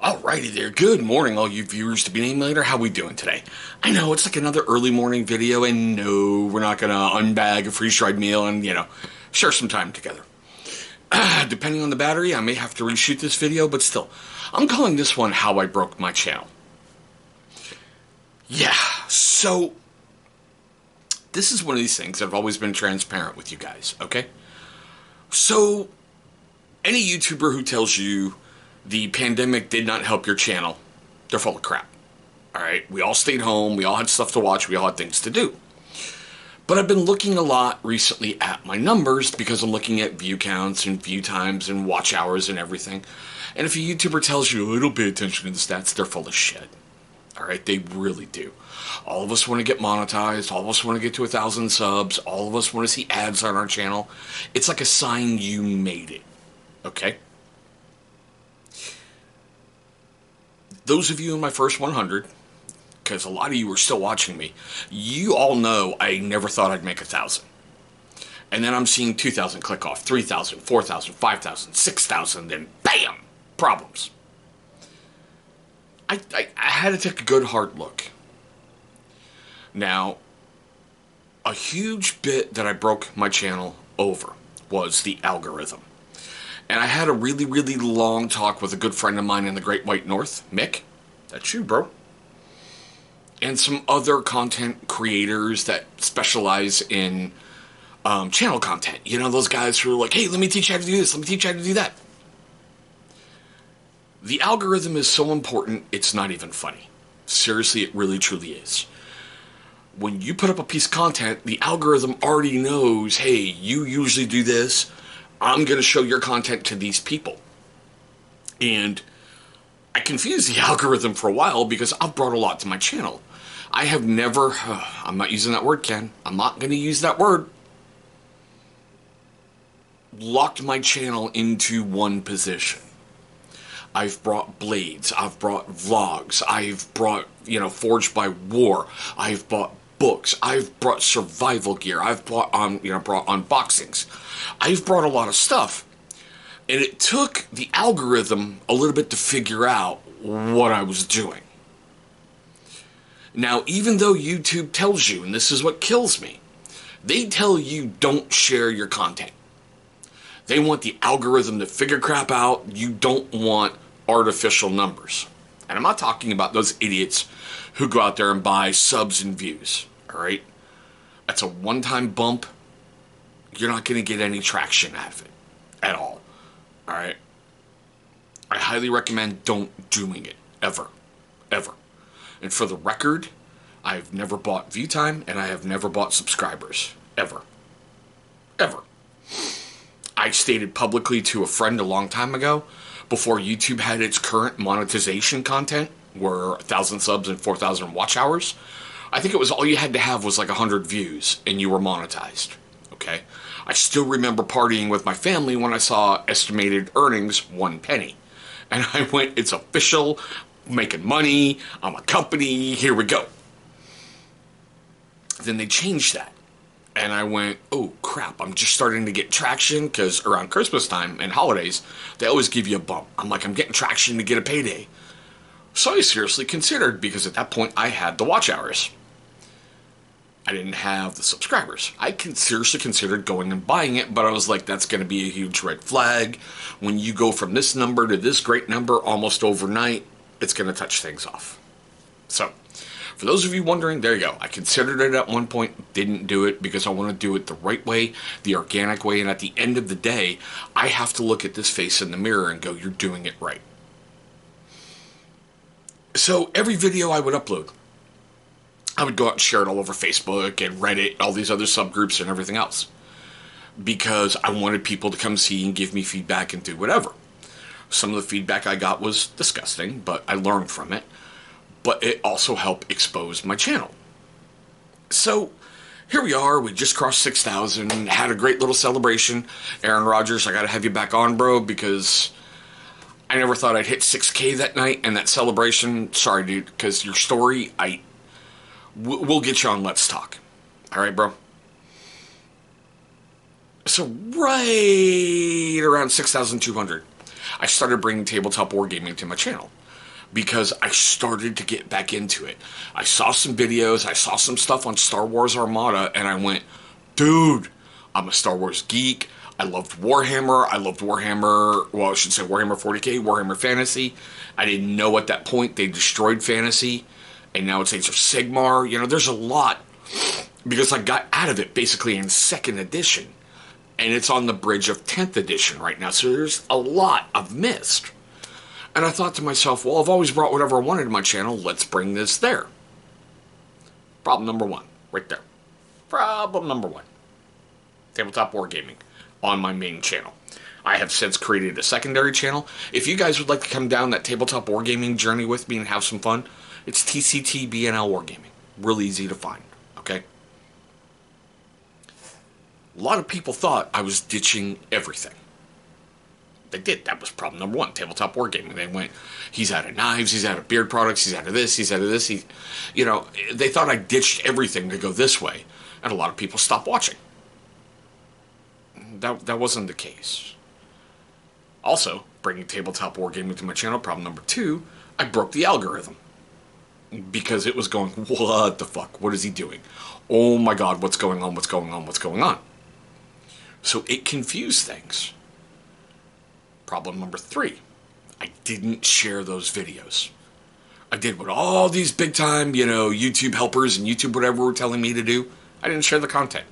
Alrighty there, good morning all you viewers to be named later. How we doing today? I know it's like another early morning video, and no, we're not gonna unbag a freeze-dried meal and, share some time together. Depending on the battery, I may have to reshoot this video, but still, I'm calling this one How I Broke My Channel. Yeah, so, this is one of these things that I've always been transparent with you guys, okay? So, any YouTuber who tells you the pandemic did not help your channel, they're full of crap. Alright, we all stayed home, we all had stuff to watch, we all had things to do. But I've been looking a lot recently at my numbers because I'm looking at view counts and view times and watch hours and everything. And if a YouTuber tells you, oh, don't pay attention to the stats, they're full of shit. Alright, they really do. All of us want to get monetized, all of us want to get to 1,000 subs, all of us want to see ads on our channel. It's like a sign you made it. Okay? Those of you in my first 100, because a lot of you are still watching me, you all know I never thought I'd make 1,000. And then I'm seeing 2,000 click off, 3,000, 4,000, 5,000, 6,000, then BAM! Problems. I had to take a good hard look. Now, a huge bit that I broke my channel over was the algorithm. And I had a really, really long talk with a good friend of mine in the Great White North, Mick. That's you, bro. And some other content creators that specialize in channel content. You know, those guys who are like, hey, let me teach you how to do this, let me teach you how to do that. The algorithm is so important, it's not even funny. Seriously, it really, truly is. When you put up a piece of content, the algorithm already knows, hey, you usually do this, I'm going to show your content to these people. And I confused the algorithm for a while because I've brought a lot to my channel. I have never, I'm not using that word, Ken. I'm not going to use that word. Locked my channel into one position. I've brought blades. I've brought vlogs. I've brought, Forged by War. I've bought books. I've brought survival gear. I've brought brought unboxings. I've brought a lot of stuff. And it took the algorithm a little bit to figure out what I was doing. Now, even though YouTube tells you, and this is what kills me, they tell you don't share your content. They want the algorithm to figure crap out. You don't want artificial numbers. And I'm not talking about those idiots who go out there and buy subs and views. Alright? That's a one-time bump. You're not going to get any traction out of it. At all. Alright? I highly recommend don't doing it. Ever. Ever. And for the record, I've never bought view time and I have never bought subscribers. Ever. Ever. I stated publicly to a friend a long time ago, before YouTube had its current monetization content, were 1,000 subs and 4,000 watch hours. I think it was all you had to have was like 100 views and you were monetized. Okay? I still remember partying with my family when I saw estimated earnings 1 penny. And I went, it's official, making money, I'm a company, here we go. Then they changed that. And I went, oh crap, I'm just starting to get traction, because around Christmas time and holidays, they always give you a bump. I'm like, I'm getting traction to get a payday. So I seriously considered, because at that point I had the watch hours. I didn't have the subscribers. I seriously considered going and buying it, but I was like, that's going to be a huge red flag. When you go from this number to this great number almost overnight, it's going to touch things off. So, for those of you wondering, there you go. I considered it at one point, didn't do it because I want to do it the right way, the organic way, and at the end of the day, I have to look at this face in the mirror and go, you're doing it right. So, every video I would upload, I would go out and share it all over Facebook and Reddit, all these other subgroups and everything else. Because I wanted people to come see and give me feedback and do whatever. Some of the feedback I got was disgusting, but I learned from it. But it also helped expose my channel. So, here we are, we just crossed 6,000, had a great little celebration. Aaron Rodgers, I gotta have you back on, bro, because I never thought I'd hit 6K that night, and that celebration, sorry dude, because your story, we'll get you on Let's Talk. Alright, bro? So, right around 6,200, I started bringing tabletop wargaming to my channel. because I started to get back into it. I saw some videos, I saw some stuff on Star Wars Armada, and I went, dude, I'm a Star Wars geek. I loved Warhammer. I loved Warhammer, well, I should say Warhammer 40k, Warhammer Fantasy. I didn't know at that point they destroyed Fantasy, and now it's Age of Sigmar. You know, there's a lot, because I got out of it basically in 2nd edition, and it's on the bridge of 10th edition right now, so there's a lot I've missed. And I thought to myself, well, I've always brought whatever I wanted to my channel, let's bring this there. Problem number 1, right there. Problem number 1. Tabletop Wargaming on my main channel. I have since created a secondary channel. If you guys would like to come down that tabletop wargaming journey with me and have some fun, it's Tctbnl Wargaming. Real easy to find, okay? A lot of people thought I was ditching everything. They did. That was problem number 1, tabletop wargaming. They went, he's out of knives, he's out of beard products, he's out of this, he's out of this. You know, they thought I ditched everything to go this way, and a lot of people stopped watching. That wasn't the case. Also, bringing tabletop wargaming to my channel, problem number 2, I broke the algorithm. Because it was going, what the fuck? What is he doing? Oh my god, what's going on? What's going on? What's going on? So it confused things. Problem number 3, I didn't share those videos. I did what all these big time, you know, YouTube helpers and YouTube whatever were telling me to do. I didn't share the content.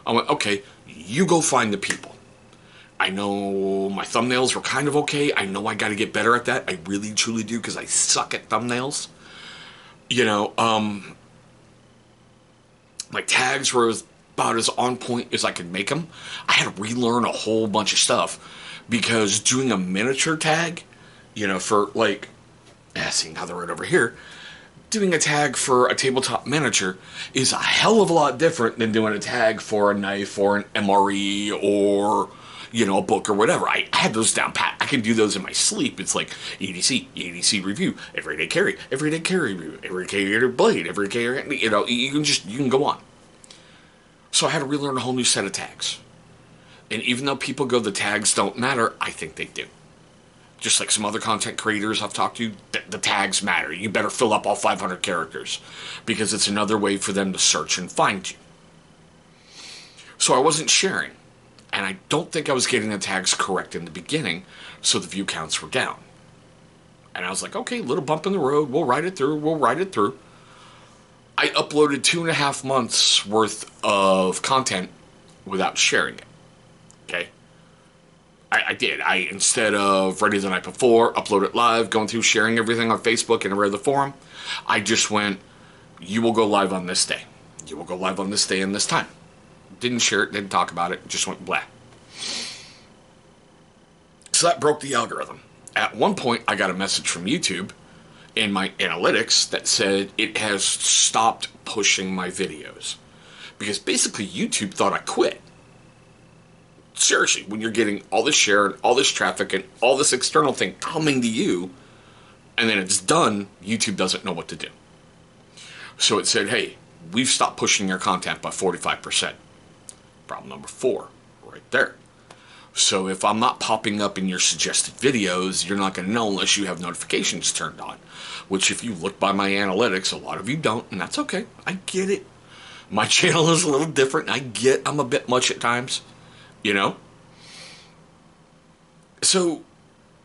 I went, okay, you go find the people. I know my thumbnails were kind of okay. I know I got to get better at that. I really, truly do, because I suck at thumbnails. You know, my tags were about as on point as I could make them. I had to relearn a whole bunch of stuff, because doing a miniature tag, you know, for like, see, now they're right over here. Doing a tag for a tabletop miniature is a hell of a lot different than doing a tag for a knife or an MRE or, you know, a book or whatever. I had those down pat. I can do those in my sleep. It's like EDC review, everyday carry review, every carry blade, every carry, you know, you can go on. So I had to relearn a whole new set of tags. And even though people go, the tags don't matter, I think they do. Just like some other content creators I've talked to, the tags matter. You better fill up all 500 characters, because it's another way for them to search and find you. So I wasn't sharing, and I don't think I was getting the tags correct in the beginning, so the view counts were down. And I was like, okay, little bump in the road, we'll ride it through. I uploaded 2.5 months worth of content without sharing it. Okay? I did. Instead of ready the night before, upload it live, going through sharing everything on Facebook and every other forum, I just went, you will go live on this day. You will go live on this day and this time. Didn't share it, didn't talk about it, just went blah. So that broke the algorithm. At one point, I got a message from YouTube in my analytics that said it has stopped pushing my videos. Because basically YouTube thought I quit. Seriously, when you're getting all this share and all this traffic and all this external thing coming to you, and then it's done, YouTube doesn't know what to do. So it said, hey, we've stopped pushing your content by 45%. Problem number 4, right there. So if I'm not popping up in your suggested videos, you're not going to know unless you have notifications turned on. Which, if you look by my analytics, a lot of you don't, and that's okay. I get it. My channel is a little different. I'm a bit much at times. You know? So,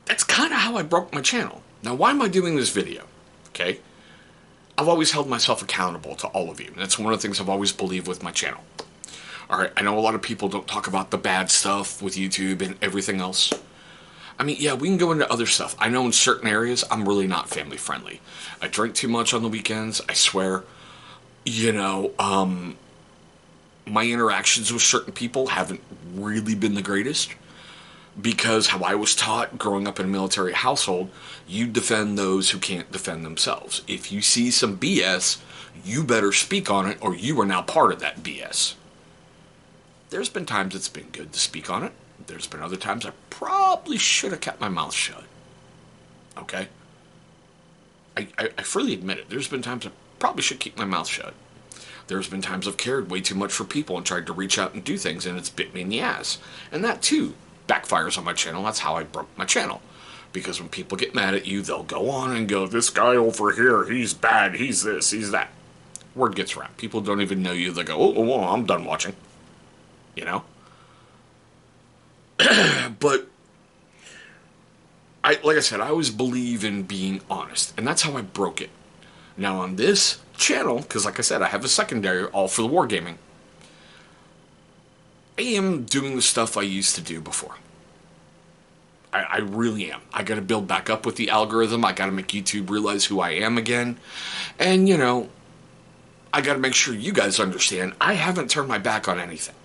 that's kind of how I broke my channel. Now, why am I doing this video? Okay? I've always held myself accountable to all of you. And that's one of the things I've always believed with my channel. Alright, I know a lot of people don't talk about the bad stuff with YouTube and everything else. I mean, yeah, we can go into other stuff. I know in certain areas, I'm really not family friendly. I drink too much on the weekends, I swear. You know, my interactions with certain people haven't really been the greatest, because how I was taught growing up in a military household, you defend those who can't defend themselves. If you see some BS, you better speak on it, or you are now part of that BS. There's been times it's been good to speak on it. There's been other times I probably should have kept my mouth shut. Okay? I freely admit it. There's been times I probably should keep my mouth shut. There's been times I've cared way too much for people and tried to reach out and do things, and it's bit me in the ass. And that, too, backfires on my channel. That's how I broke my channel. Because when people get mad at you, they'll go on and go, this guy over here, he's bad, he's this, he's that. Word gets around. People don't even know you. They go, oh, well, I'm done watching. You know? But, like I said, I always believe in being honest. And that's how I broke it. Now on this channel, because like I said, I have a secondary all for the wargaming, I am doing the stuff I used to do before. I really am. I got to build back up with the algorithm. I got to make YouTube realize who I am again. And, you know, I got to make sure you guys understand I haven't turned my back on anything.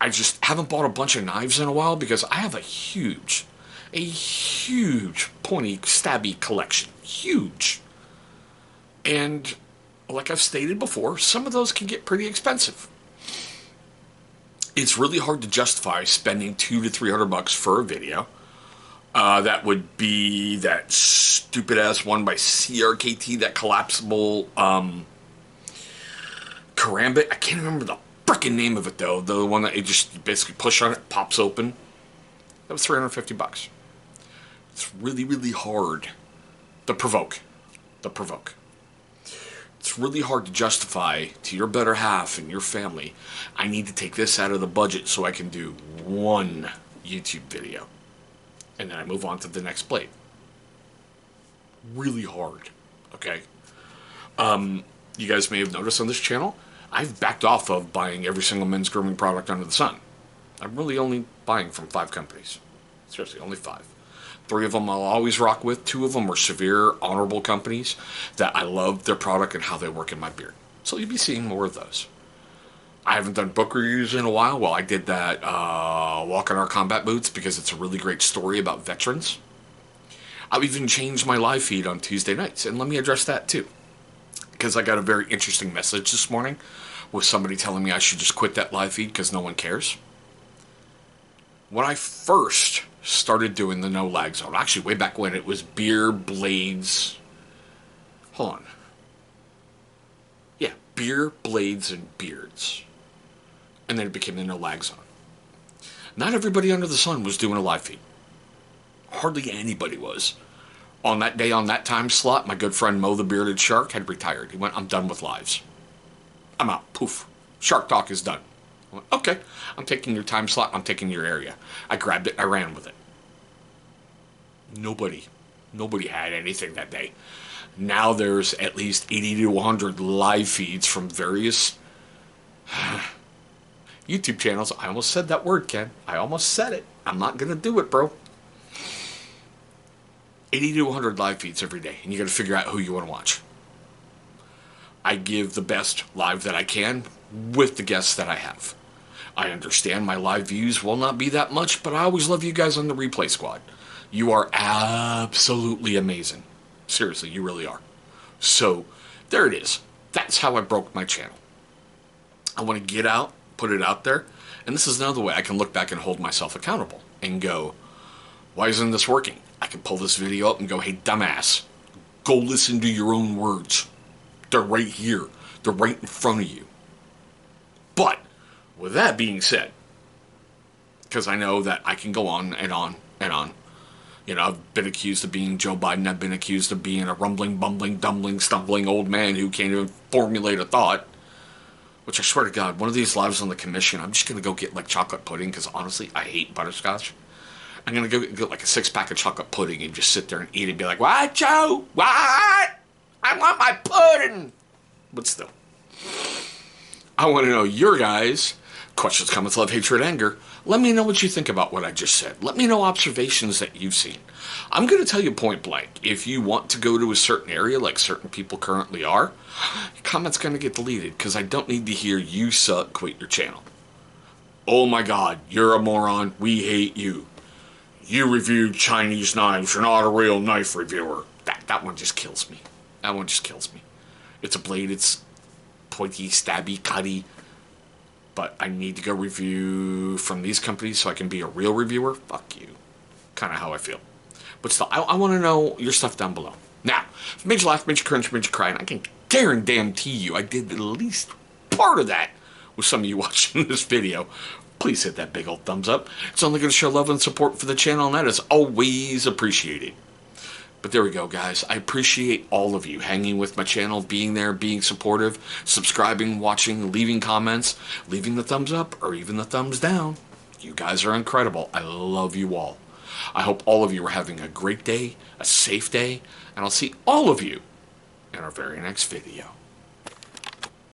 I just haven't bought a bunch of knives in a while because I have a huge pointy, stabby collection. Huge. And like I've stated before, some of those can get pretty expensive. It's really hard to justify spending $200 to $300 for a video. That would be that stupid ass one by CRKT, that collapsible karambit. I can't remember the frickin' name of it though. The one that you just basically push on it, pops open. That was $350. It's really, really hard. The provoke. It's really hard to justify to your better half and your family, I need to take this out of the budget so I can do one YouTube video. And then I move on to the next blade. Really hard. Okay? You guys may have noticed on this channel, I've backed off of buying every single men's grooming product under the sun. I'm really only buying from 5 companies. Seriously, only 5. 3 of them I'll always rock with. 2 of them are severe, honorable companies that I love their product and how they work in my beard. So you'll be seeing more of those. I haven't done book reviews in a while. Well, I did that Walk in Our Combat Boots because it's a really great story about veterans. I've even changed my live feed on Tuesday nights, and let me address that too. Because I got a very interesting message this morning with somebody telling me I should just quit that live feed because no one cares. When I first started doing the no lag zone, actually way back when, it was beer, blades, hold on. Yeah, beer, blades, and beards. And then it became the no lag zone. Not everybody under the sun was doing a live feed. Hardly anybody was. On that day, on that time slot, my good friend Mo the Bearded Shark had retired. He went, I'm done with lives. I'm out. Poof. Shark Talk is done. I went, okay, I'm taking your time slot. I'm taking your area. I grabbed it. I ran with it. Nobody had anything that day. Now there's at least 80 to 100 live feeds from various YouTube channels. I almost said that word, Ken. I almost said it. I'm not going to do it, bro. 80 to 100 live feeds every day, and you got to figure out who you want to watch. I give the best live that I can with the guests that I have. I understand my live views will not be that much, but I always love you guys on the replay squad. You are absolutely amazing. Seriously, you really are. So, there it is. That's how I broke my channel. I want to get out, put it out there, and this is another way I can look back and hold myself accountable and go, why isn't this working? I can pull this video up and go, hey, dumbass, go listen to your own words. They're right here. They're right in front of you. But, with that being said, because I know that I can go on and on and on. You know, I've been accused of being Joe Biden. I've been accused of being a rumbling, bumbling, dumbling, stumbling old man who can't even formulate a thought. Which I swear to God, one of these lives on the commission, I'm just going to go get like chocolate pudding because honestly, I hate butterscotch. I'm going to go get like a 6-pack of chocolate pudding and just sit there and eat it and be like, what, Joe? What? I want my pudding. But still, I want to know your guys' questions, comments, love, hatred, anger. Let me know what you think about what I just said. Let me know observations that you've seen. I'm going to tell you point blank, if you want to go to a certain area like certain people currently are, your comment's going to get deleted because I don't need to hear you suck, quit your channel. Oh my God, you're a moron. We hate you. You reviewed Chinese knives. You're not a real knife reviewer. That one just kills me. That one just kills me. It's a blade. It's pointy, stabby, cutty. But I need to go review from these companies so I can be a real reviewer. Fuck you. Kind of how I feel. But still, I want to know your stuff down below. Now, if it made you laugh, made you cringe, made you cry, and I can guarantee you I did at least part of that with some of you watching this video. please hit that big old thumbs up. It's only going to show love and support for the channel, and that is always appreciated. But there we go, guys. I appreciate all of you hanging with my channel, being there, being supportive, subscribing, watching, leaving comments, leaving the thumbs up, or even the thumbs down. You guys are incredible. I love you all. I hope all of you are having a great day, a safe day, and I'll see all of you in our very next video.